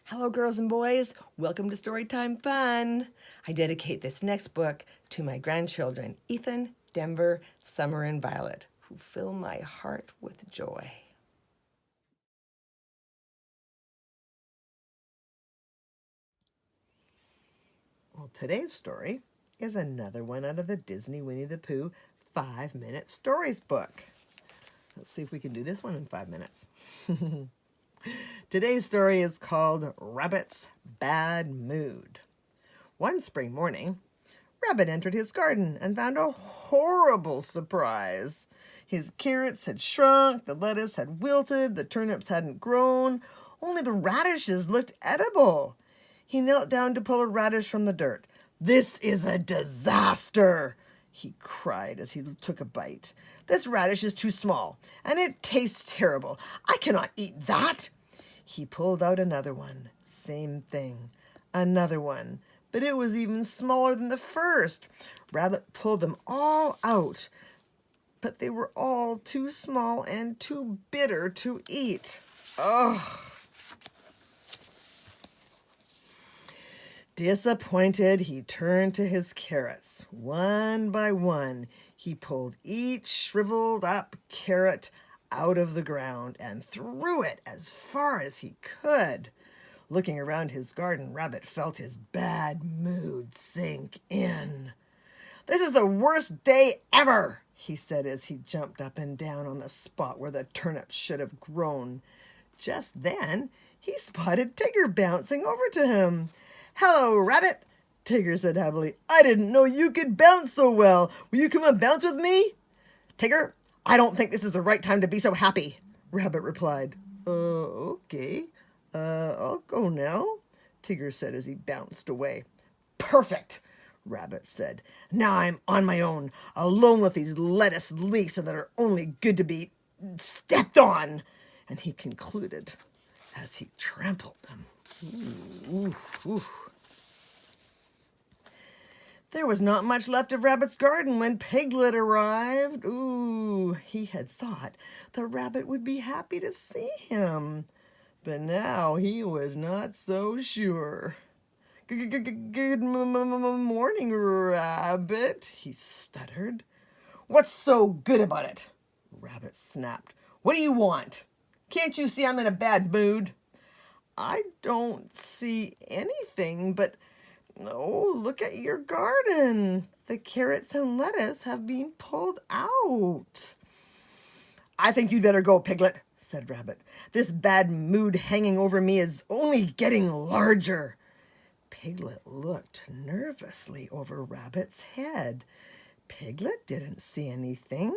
Hello, girls and boys. Welcome to Storytime Fun. I dedicate this next book to my grandchildren, Ethan, Denver, Summer, and Violet, who fill my heart with joy. Well, today's story is another one out of the Disney Winnie the Pooh 5-Minute Stories book. Let's see if we can do this one in 5 minutes. Today's story is called Rabbit's Bad Mood. One spring morning, Rabbit entered his garden and found a horrible surprise. His carrots had shrunk, the lettuce had wilted, the turnips hadn't grown, only the radishes looked edible. He knelt down to pull a radish from the dirt. "This is a disaster," he cried as he took a bite. "This radish is too small, and it tastes terrible. I cannot eat that." He pulled out another one. Same thing. Another one. But it was even smaller than the first. Rabbit pulled them all out, but they were all too small and too bitter to eat. Ugh! Disappointed, he turned to his carrots. One by one, he pulled each shriveled up carrot out of the ground and threw it as far as he could. Looking around his garden, Rabbit felt his bad mood sink in. "This is the worst day ever," he said as he jumped up and down on the spot where the turnips should have grown. Just then, he spotted Tigger bouncing over to him. "Hello, Rabbit," Tigger said happily. "I didn't know you could bounce so well. Will you come and bounce with me?" "Tigger, I don't think this is the right time to be so happy," Rabbit replied. Okay. I'll go now," Tigger said as he bounced away. "Perfect," Rabbit said. "Now I'm on my own, alone with these lettuce leaves that are only good to be stepped on." And he concluded as he trampled them. Ooh, ooh, ooh. There was not much left of Rabbit's garden when Piglet arrived. Ooh, he had thought the rabbit would be happy to see him. But now he was not so sure. Good morning, Rabbit," he stuttered. "What's so good about it?" Rabbit snapped. "What do you want? Can't you see I'm in a bad mood?" "I don't see anything, but oh, look at your garden. The carrots and lettuce have been pulled out." "I think you'd better go, Piglet," said Rabbit. "This bad mood hanging over me is only getting larger." Piglet looked nervously over Rabbit's head. Piglet didn't see anything,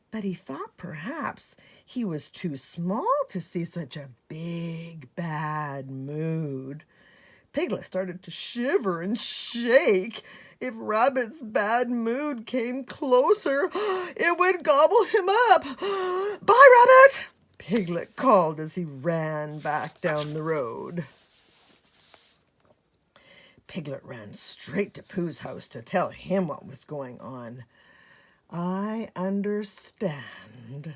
but he thought perhaps he was too small to see such a big, bad mood. Piglet started to shiver and shake. If Rabbit's bad mood came closer, it would gobble him up. "Bye, Rabbit," Piglet called as he ran back down the road. Piglet ran straight to Pooh's house to tell him what was going on. "I understand,"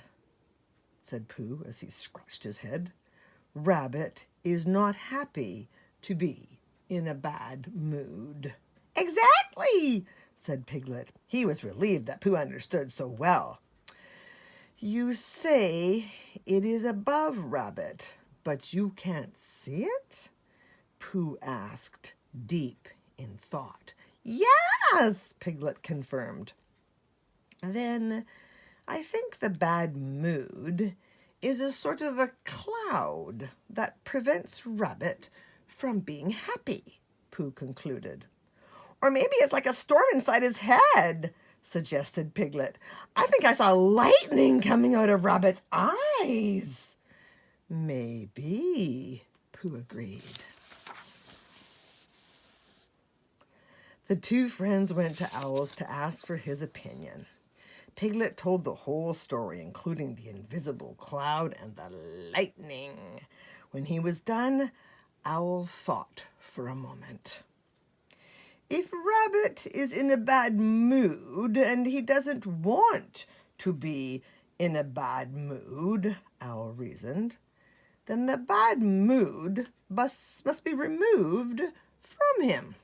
said Pooh as he scratched his head. "Rabbit is not happy to be in a bad mood." "Exactly," said Piglet. He was relieved that Pooh understood so well. "You say it is above Rabbit, but you can't see it?" Pooh asked, deep in thought. "Yes," Piglet confirmed. "Then I think the bad mood is a sort of a cloud that prevents Rabbit from being happy," Pooh concluded. "Or maybe it's like a storm inside his head," suggested Piglet. "I think I saw lightning coming out of Rabbit's eyes." "Maybe," Pooh agreed. The two friends went to Owl's to ask for his opinion. Piglet told the whole story, including the invisible cloud and the lightning. When he was done, Owl thought for a moment. "If Rabbit is in a bad mood and he doesn't want to be in a bad mood," Owl reasoned, then the bad mood must be removed from him.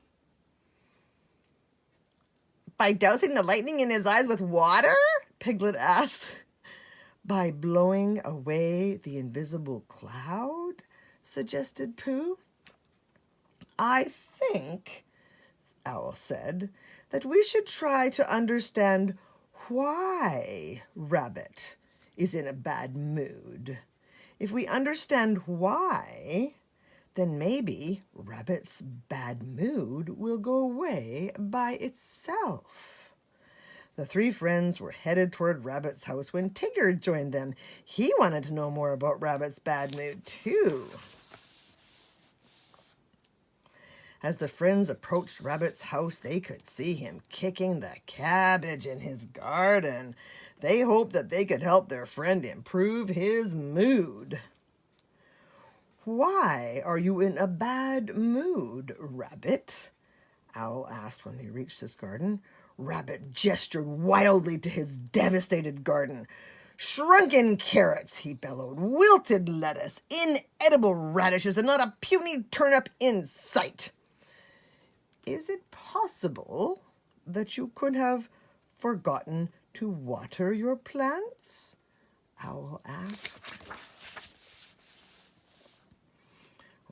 By dousing the lightning in his eyes with water? Piglet asked. By blowing away the invisible cloud? Suggested Pooh. I think, Owl said, that we should try to understand why Rabbit is in a bad mood. If we understand why, then maybe Rabbit's bad mood will go away by itself. The three friends were headed toward Rabbit's house when Tigger joined them. He wanted to know more about Rabbit's bad mood, too. As the friends approached Rabbit's house, they could see him kicking the cabbage in his garden. They hoped that they could help their friend improve his mood. Why are you in a bad mood, Rabbit? Owl asked when they reached his garden. Rabbit gestured wildly to his devastated garden. Shrunken carrots, he bellowed, wilted lettuce, inedible radishes, and not a puny turnip in sight. Is it possible that you could have forgotten to water your plants? Owl asked.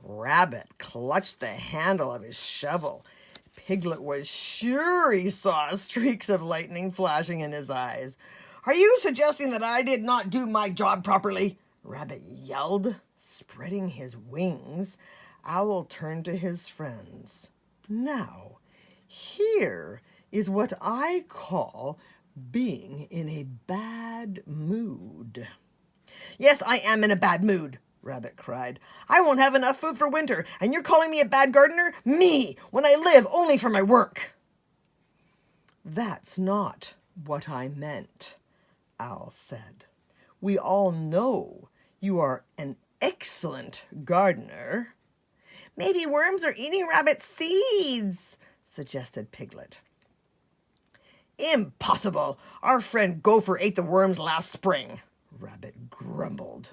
Rabbit clutched the handle of his shovel. Piglet was sure he saw streaks of lightning flashing in his eyes. Are you suggesting that I did not do my job properly? Rabbit yelled. Spreading his wings, Owl turned to his friends. Now, here is what I call being in a bad mood. Yes, I am in a bad mood, Rabbit cried. I won't have enough food for winter, and you're calling me a bad gardener? Me, when I live only for my work. That's not what I meant, Owl said. We all know you are an excellent gardener. Maybe worms are eating Rabbit's seeds, suggested Piglet. Impossible! Our friend Gopher ate the worms last spring, Rabbit grumbled.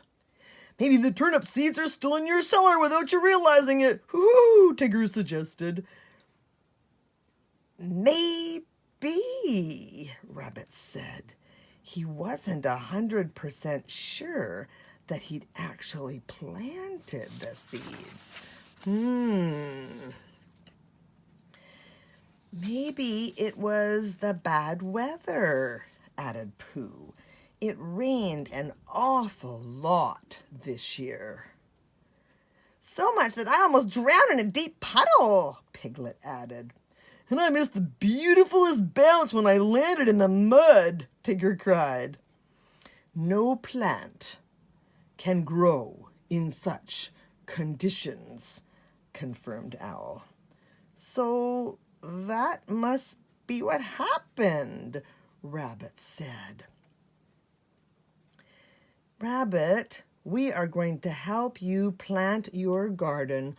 Maybe the turnip seeds are still in your cellar without you realizing it, hoo-hoo, Tigger suggested. Maybe, Rabbit said. He wasn't 100% sure that he'd actually planted the seeds. Maybe it was the bad weather, added Pooh. It rained an awful lot this year. So much that I almost drowned in a deep puddle, Piglet added. And I missed the beautifulest bounce when I landed in the mud, Tigger cried. No plant can grow in such conditions, confirmed Owl. So that must be what happened, Rabbit said. Rabbit, we are going to help you plant your garden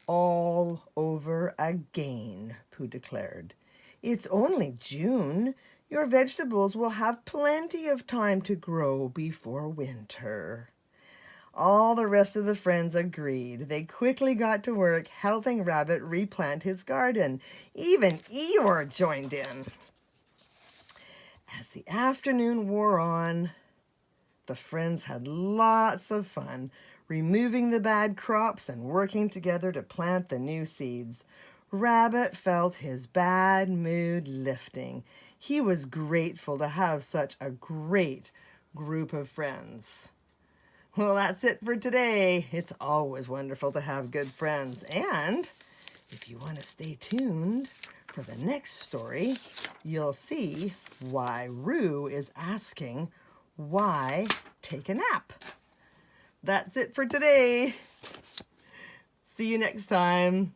all over again, Pooh declared. It's only June. Your vegetables will have plenty of time to grow before winter. All the rest of the friends agreed. They quickly got to work helping Rabbit replant his garden. Even Eeyore joined in. As the afternoon wore on, the friends had lots of fun, removing the bad crops and working together to plant the new seeds. Rabbit felt his bad mood lifting. He was grateful to have such a great group of friends. Well, that's it for today. It's always wonderful to have good friends. And if you want to stay tuned for the next story, you'll see why Roo is asking, why take a nap? That's it for today. See you next time.